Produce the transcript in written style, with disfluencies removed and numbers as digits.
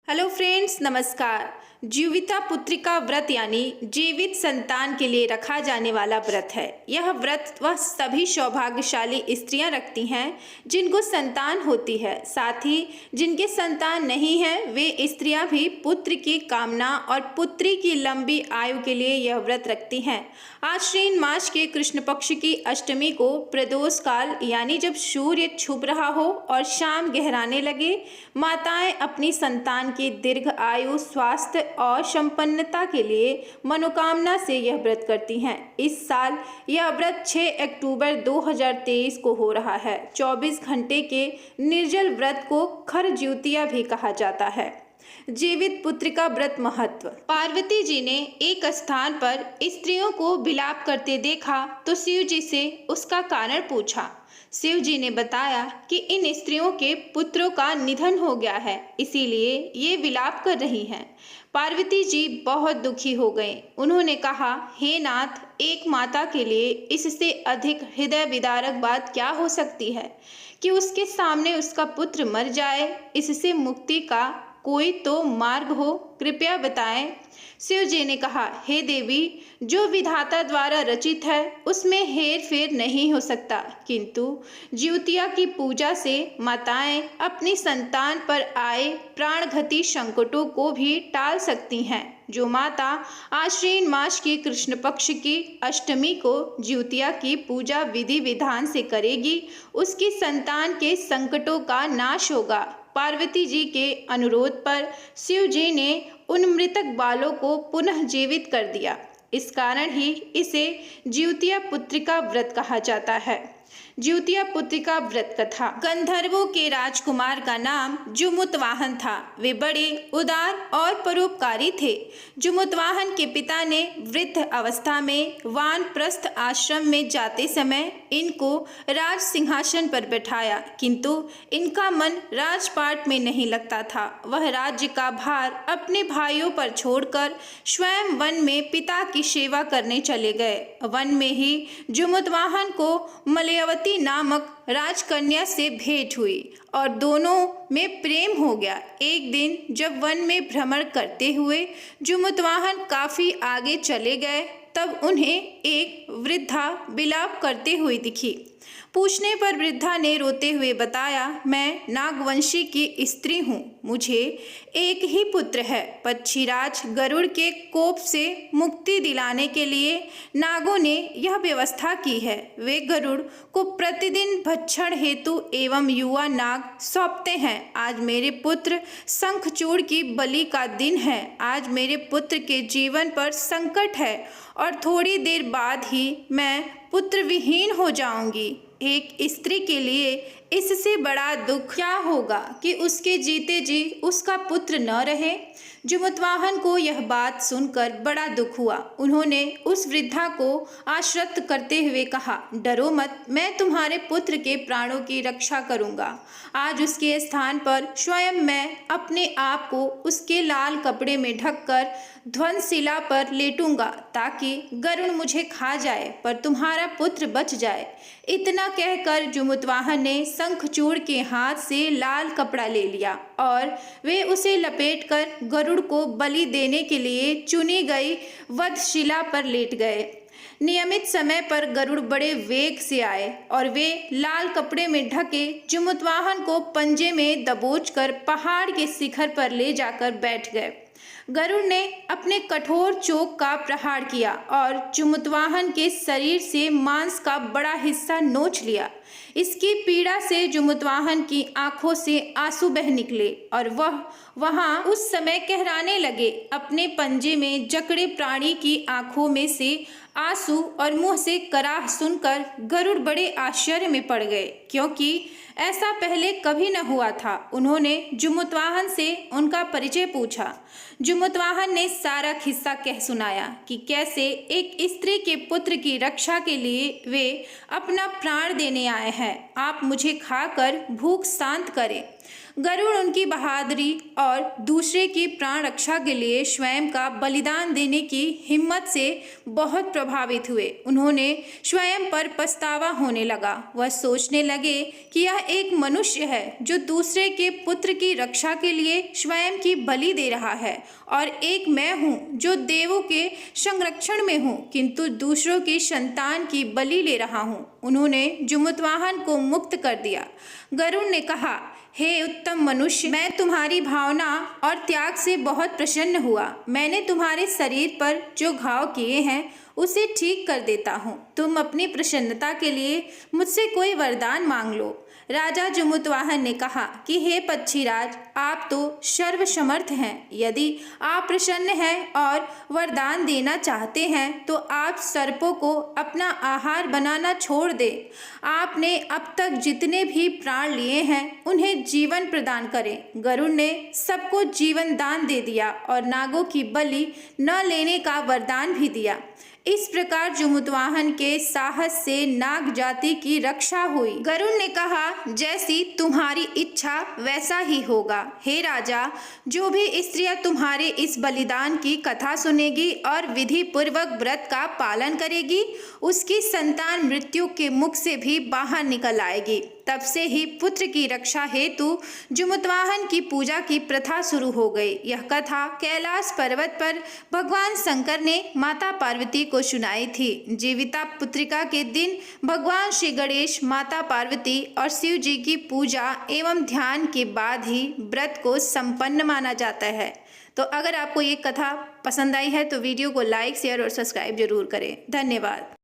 Hello friends, नमस्कार। जीविता पुत्रिका व्रत यानी जीवित संतान के लिए रखा जाने वाला व्रत है। यह व्रत वह सभी सौभाग्यशाली स्त्रियां रखती हैं जिनको संतान होती है। साथ ही जिनके संतान नहीं है वे स्त्रियां भी पुत्र की कामना और पुत्री की लंबी आयु के लिए यह व्रत रखती हैं। आश्विन मास के कृष्ण पक्ष की अष्टमी को प्रदोष काल यानी जब सूर्य छुप रहा हो और शाम गहराने लगे, माताएं अपनी संतान की दीर्घ आयु, स्वास्थ्य और संपन्नता के लिए मनोकामना से यह व्रत करती हैं। इस साल यह व्रत 6 अक्टूबर 2023 को हो रहा है। 24 घंटे के निर्जल व्रत को खर ज्योतिया भी कहा जाता है। जीवित पुत्रिका व्रत महत्व। पार्वती जी ने एक स्थान पर स्त्रियों को विलाप करते देखा तो शिव जी से उसका कारण पूछा। शिव जी ने बताया कि इन स्त्रियों के पुत्रों का निधन हो गया है, इसीलिए ये विलाप कर रही हैं। पार्वती जी बहुत दुखी हो गए। उन्होंने कहा, हे नाथ, एक माता के लिए इससे अधिक हृदय विदारक बात क्या हो सकती है कि उसके सामने उसका पुत्र मर जाए। इससे मुक्ति का कोई तो मार्ग हो, कृपया बताएं। शिव जी ने कहा, हे देवी, जो विधाता द्वारा रचित है उसमें हेर फेर नहीं हो सकता, किंतु ज्योतिया की पूजा से माताएं अपनी संतान पर आए प्राणघाती संकटों को भी टाल सकती हैं। जो माता आश्विन मास की कृष्ण पक्ष की अष्टमी को ज्योतिया की पूजा विधि विधान से करेगी, उसकी संतान के संकटों का नाश होगा। पार्वती जी के अनुरोध पर शिव जी ने उन मृतक बालों को पुनः जीवित कर दिया। इस कारण ही इसे ज्योतिया पुत्रिका व्रत कहा जाता है। ज्योतिया पुत्रिका व्रत कथा। गंधर्वों के राजकुमार का नाम जुमुतवाहन था। वे बड़े उदार और परोपकारी थे। जुमुतवाहन के पिता ने वृद्ध अवस्था में वानप्रस्थ आश्रम में जाते समय इनको राज सिंहासन पर बैठाया, किंतु इनका मन राजपाट में नहीं लगता था। वह राज्य का भार अपने भाइयों पर छोड़कर स्वयं वन में पिता की सेवा करने चले गए। वन में ही जुमुतवाहन को मलयवती नामक राजकन्या से भेंट हुई और दोनों में प्रेम हो गया। एक दिन जब वन में भ्रमण करते हुए जुमुतवाहन काफी आगे चले गए, तब उन्हें एक वृद्धा विलाप करते हुए दिखी। पूछने पर वृद्धा ने रोते हुए बताया, मैं नागवंशी की स्त्री हूँ। मुझे एक ही पुत्र है। पक्षीराज गरुड़ के कोप से मुक्ति दिलाने के लिए नागों ने यह व्यवस्था की है। वे गरुड़ को प्रतिदिन भक्षण हेतु एवं युवा नाग सौंपते हैं। आज मेरे पुत्र शंखचूड़ की बलि का दिन है। आज मेरे पुत्र के जीवन पर संकट है और थोड़ी देर बाद ही मैं पुत्र विहीन हो जाऊंगी। एक स्त्री के लिए इससे बड़ा दुख क्या होगा कि उसके जीते जी उसका पुत्र न रहे। जुमुतवाहन को यह बात सुनकर बड़ा दुख हुआ। उन्होंने उस वृद्धा को आश्वस्त करते हुए कहा, डरो मत, मैं तुम्हारे पुत्र के प्राणों की रक्षा करूंगा। आज उसके स्थान पर स्वयं मैं अपने आप को उसके लाल कपड़े में ढककर ध्वंसशिला पर लेटूंगा ताकि गरुड़ मुझे खा जाए पर तुम्हारा पुत्र बच जाए। इतना कहकर जुमुतवाहन ने शंखचूड़ के हाथ से लाल कपड़ा ले लिया और वे उसे लपेटकर गरुड़ को बलि देने के लिए चुनी गई वधशिला पर लेट गए। नियमित समय पर गरुड़ बड़े वेग से आए और वे लाल कपड़े में ढके जुमुतवाहन को पंजे में दबोचकर पहाड़ के शिखर पर ले जाकर बैठ गए। गरुड़ ने अपने कठोर चोक का प्रहार किया और जुमुतवाहन के शरीर से मांस का बड़ा हिस्सा नोच लिया। इसकी पीड़ा से जुमुतवाहन की आंखों से आंसू बह निकले और वह वहां उस समय कहराने लगे। अपने पंजे में जकड़े प्राणी की आंखों में से आंसू और मुंह से कराह सुनकर गरुड़ बड़े आश्चर्य में पड़ गए, क्योंकि ऐसा पहले कभी न हुआ था। उन्होंने जुमुतवाहन से उनका परिचय पूछा। जुमुतवाहन ने सारा किस्सा कह सुनाया कि कैसे एक स्त्री के पुत्र की रक्षा के लिए वे अपना प्राण देने आए हैं। आप मुझे खाकर भूख शांत करें। गरुड़ उनकी बहादुरी और दूसरे की प्राण रक्षा के लिए स्वयं का बलिदान देने की हिम्मत से बहुत प्रभावित हुए। उन्होंने स्वयं पर पछतावा होने लगा। वह सोचने लगे कि यह एक मनुष्य है जो दूसरे के पुत्र की रक्षा के लिए स्वयं की बलि दे रहा है, और एक मैं हूँ जो देवों के संरक्षण में हूँ किंतु दूसरों की संतान की बलि ले रहा हूँ। उन्होंने जमुतवाहन को मुक्त कर दिया। गरुड़ ने कहा, हे उत्तम मनुष्य, मैं तुम्हारी भावना और त्याग से बहुत प्रसन्न हुआ। मैंने तुम्हारे शरीर पर जो घाव किए हैं उसे ठीक कर देता हूँ। तुम अपनी प्रसन्नता के लिए मुझसे कोई वरदान मांग लो। राजा जमुतवाहन ने कहा कि हे पक्षीराज, आप तो सर्वसमर्थ हैं। यदि आप प्रसन्न हैं और वरदान देना चाहते हैं तो आप सर्पों को अपना आहार बनाना छोड़ दें। आपने अब तक जितने भी प्राण लिए हैं उन्हें जीवन प्रदान करें। गरुड़ ने सबको जीवन दान दे दिया और नागों की बलि न लेने का वरदान भी दिया। इस प्रकार जमुतवाहन के साहस से नाग जाति की रक्षा हुई। गरुड़ ने कहा, जैसी तुम्हारी इच्छा वैसा ही होगा। हे राजा, जो भी स्त्रियां तुम्हारे इस बलिदान की कथा सुनेगी और विधि पूर्वक व्रत का पालन करेगी, उसकी संतान मृत्यु के मुख से भी बाहर निकल आएगी। तब से ही पुत्र की रक्षा हेतु जमुतवाहन की पूजा की प्रथा शुरू हो गई। यह कथा कैलाश पर्वत पर भगवान शंकर ने माता पार्वती को सुनाई थी। जीविता पुत्रिका के दिन भगवान श्री गणेश, माता पार्वती और शिव जी की पूजा एवं ध्यान के बाद ही व्रत को संपन्न माना जाता है। तो अगर आपको ये कथा पसंद आई है तो वीडियो को लाइक, शेयर और सब्सक्राइब जरूर करें। धन्यवाद।